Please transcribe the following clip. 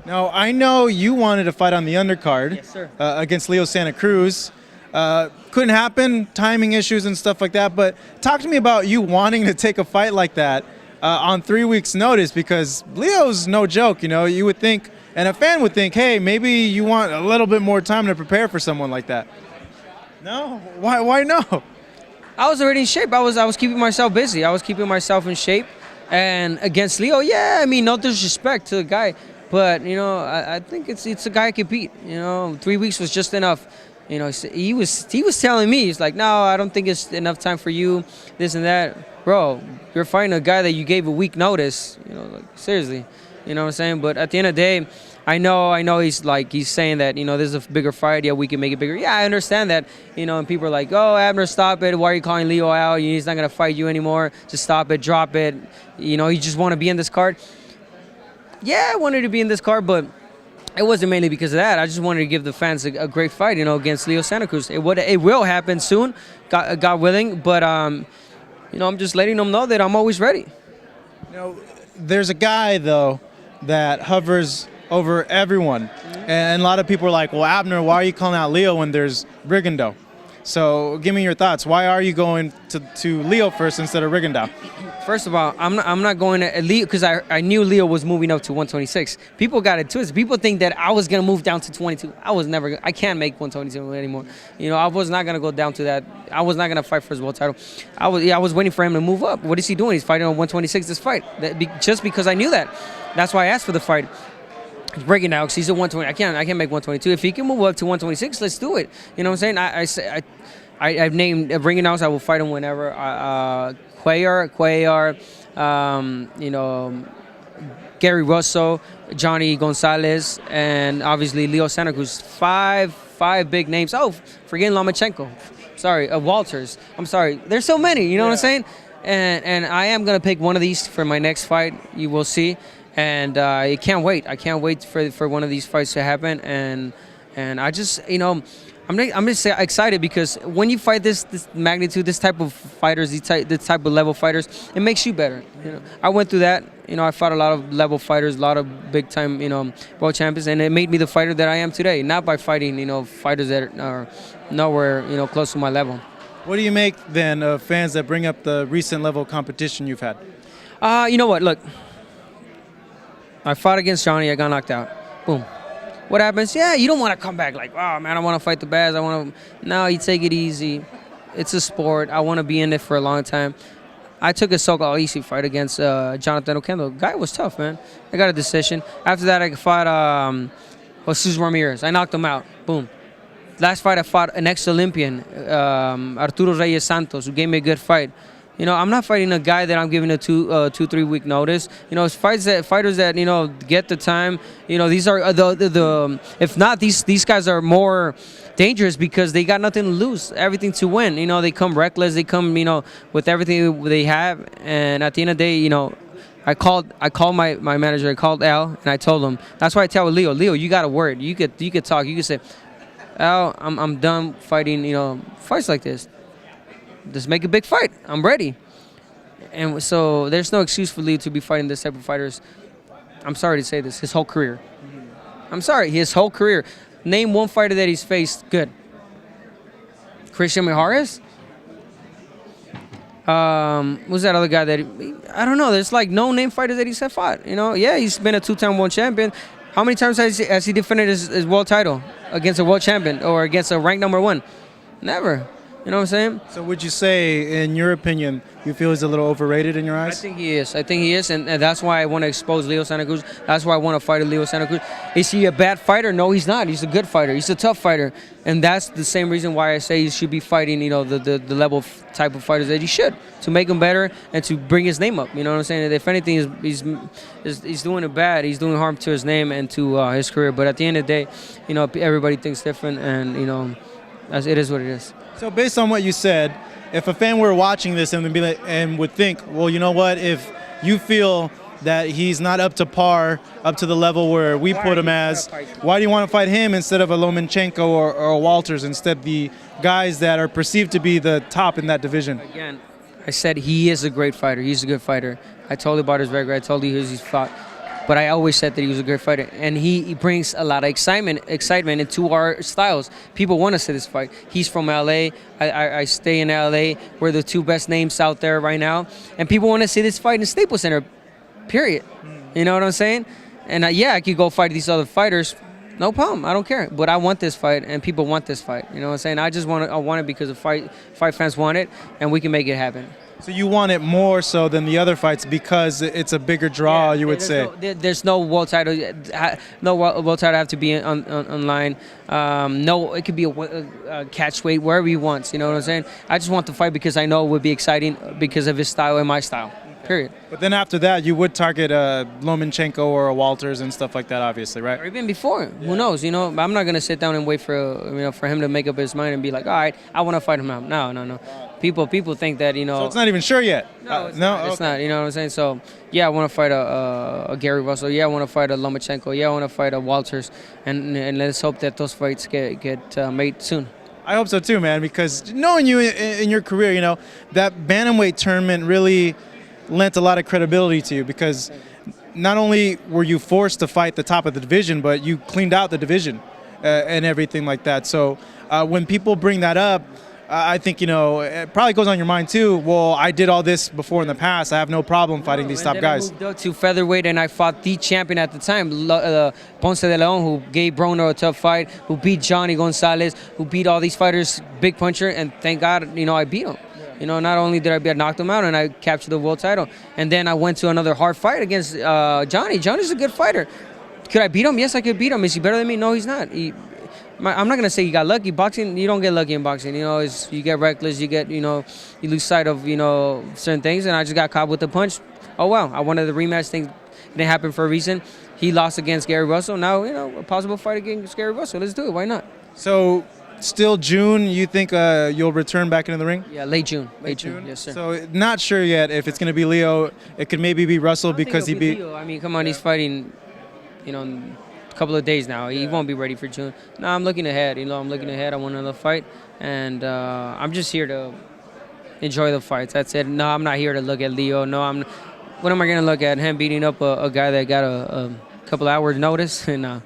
Now, I know you wanted to fight on the undercard. Yes, sir. Against Leo Santa Cruz. Couldn't happen, timing issues and stuff like that. But talk to me about you wanting to take a fight like that on 3 weeks' notice, because Leo's no joke. You know, you would think, and a fan would think, hey, maybe you want a little bit more time to prepare for someone like that. No? Why no? I was already in shape. I was keeping myself busy. I was keeping myself in shape. And against Leo, yeah, I mean, no disrespect to the guy, but you know, I think it's a guy I can beat. You know, 3 weeks was just enough. You know, he was telling me, he's like, no, I don't think it's enough time for you, this and that. Bro, you're fighting a guy that you gave a week notice. You know, like seriously, you know what I'm saying? But at the end of the day, I know he's saying that, you know, this is a bigger fight. Yeah, we can make it bigger. Yeah, I understand that. You know, and people are like, oh, Abner, stop it. Why are you calling Leo out? He's not gonna fight you anymore. Just stop it, drop it. You know, you just want to be in this card. Yeah, I wanted to be in this card, but it wasn't mainly because of that. I just wanted to give the fans a great fight, you know, against Leo Santa Cruz. It will happen soon, God willing. But you know, I'm just letting them know that I'm always ready. You know, there's a guy though that hovers over everyone, and a lot of people are like, well, Abner, why are you calling out Leo when there's Rigondeaux? So give me your thoughts. Why are you going to Leo first instead of Rigondeaux? First of all, I'm not going to Leo because I knew Leo was moving up to 126. People got it twisted. People think that I was gonna move down to 22. I can't make 122 anymore. You know, I was not gonna go down to that. I was not gonna fight for his world title. I was waiting for him to move up. What is he doing? He's fighting on 126 this fight. Just because I knew that. That's why I asked for the fight. He's breaking down because he's at 120. I can't make 122. If he can move up to 126, let's do it. You know what I'm saying? I've named bringing out. I will fight him whenever. Cuellar, you know, Gary Russo, Johnny Gonzalez, and obviously Leo Santa Cruz. Five big names. Oh, forgetting Lomachenko. Sorry, Walters. I'm sorry. There's so many. You know what I'm saying? And I am gonna pick one of these for my next fight. You will see. And I can't wait. I can't wait for one of these fights to happen. And I just, you know, I'm just excited because when you fight this magnitude, this type of fighters, this type of level fighters, it makes you better. You know, I went through that. You know, I fought a lot of level fighters, a lot of big time, you know, world champions, and it made me the fighter that I am today. Not by fighting, you know, fighters that are nowhere, you know, close to my level. What do you make then of fans that bring up the recent level of competition you've had? You know what? Look, I fought against Johnny. I got knocked out. Boom. What happens? Yeah, you don't want to come back like, oh, man, I want to fight the Baz. No, you take it easy. It's a sport. I want to be in it for a long time. I took a so-called easy fight against Jonathan Oquendo. Guy was tough, man. I got a decision. After that, I fought Jesus Ramirez. I knocked him out. Boom. Last fight, I fought an ex-Olympian, Arturo Reyes Santos, who gave me a good fight. You know, I'm not fighting a guy that I'm giving a 2-3 week notice. You know, it's fighters that you know get the time. You know, these are the if not these guys are more dangerous because they got nothing to lose, everything to win. You know, they come reckless. They come, you know, with everything they have. And at the end of the day, you know, I called my manager. I called Al and I told him. That's why I tell Leo, you got a word. You could talk. You could say, Al, I'm done fighting. You know, fights like this. Just make a big fight. I'm ready. And so there's no excuse for Leo to be fighting this type of fighters. I'm sorry to say this, his whole career. I'm sorry, his whole career. Name one fighter that he's faced good. Christian Mijares? Who's that other guy that I don't know. There's like no name fighter that he's fought. You know, yeah, he's been a 2-time world champion. How many times has he defended his world title against a world champion or against a ranked #1? Never. You know what I'm saying? So would you say, in your opinion, you feel he's a little overrated in your eyes? I think he is, and that's why I want to expose Leo Santa Cruz. That's why I want to fight Leo Santa Cruz. Is he a bad fighter? No, he's not. He's a good fighter. He's a tough fighter, and that's the same reason why I say he should be fighting, you know, the level type of fighters that he should, to make him better and to bring his name up. You know what I'm saying? And if anything, he's doing it bad. He's doing harm to his name and to his career. But at the end of the day, you know, everybody thinks different, and you know, it is what it is. So based on what you said, if a fan were watching this and would think, well, you know what, if you feel that he's not up to par, up to the level where we put him as, why do you want to fight him instead of a Lomachenko or a Walters, instead the guys that are perceived to be the top in that division? Again, I said he is a great fighter. He's a good fighter. I told you about his record. I told you who he's fought. but I always said that he was a great fighter, and he brings a lot of excitement into our styles. People want to see this fight. He's from LA. I stay in LA. We're the two best names out there right now, and people want to see this fight in Staples Center. Period. You know what I'm saying? And yeah, I could go fight these other fighters. No problem. I don't care. But I want this fight, and people want this fight. You know what I'm saying? I want it because the fight fans want it, and we can make it happen. So you want it more so than the other fights because it's a bigger draw, you would say? There's no world title. No world title have to be online. No, it could be a catch weight, wherever he wants. You know what I'm saying? I just want the fight because I know it would be exciting because of his style and my style. Period. But then after that, you would target Lomachenko or a Walters and stuff like that, obviously, right? Or even before. Yeah. Who knows? You know, I'm not gonna sit down and wait for for him to make up his mind and be like, all right, I want to fight him out. No. People think that So it's not even sure yet. No, it's not. It's not. You know what I'm saying? So yeah, I want to fight a Gary Russell. Yeah, I want to fight a Lomachenko. Yeah, I want to fight a Walters. And let's hope that those fights get made soon. I hope so too, man. Because knowing you in your career, that bantamweight tournament really lent a lot of credibility to you, because not only were you forced to fight the top of the division, but you cleaned out the division and everything like that. So when people bring that up, I think, it probably goes on your mind too. Well, I did all this before in the past. I have no problem fighting these top guys. I moved up to featherweight, and I fought the champion at the time, Ponce de Leon, who gave Broner a tough fight, who beat Johnny Gonzalez, who beat all these fighters, big puncher, and thank God, I beat him. Not only did I knocked him out, and I captured the world title, and then I went to another hard fight against Johnny. Johnny's a good fighder. Could I beat him? Yes, I could beat him. Is he better than me? No, he's not. I'm not gonna say he got lucky. Boxing, you don't get lucky in boxing. You get reckless. You get, you lose sight of, certain things. And I just got caught with the punch. Oh wow! I wanted the rematch thing. It didn't happen for a reason. He lost against Gary Russell. Now, a possible fight against Gary Russell. Let's do it. Why not? So. Still June, you think you'll return back into the ring? Yeah, late June. Late June, yes, sir. So not sure yet if it's going to be Leo. It could maybe be Russell because he beat... Leo. I mean, come on, he's fighting, in a couple of days now. He won't be ready for June. No, I'm looking ahead. I'm looking ahead. I want another fight. And I'm just here to enjoy the fights. That's it. No, I'm not here to look at Leo. No, what am I going to look at? Him beating up a guy that got a couple hours notice? And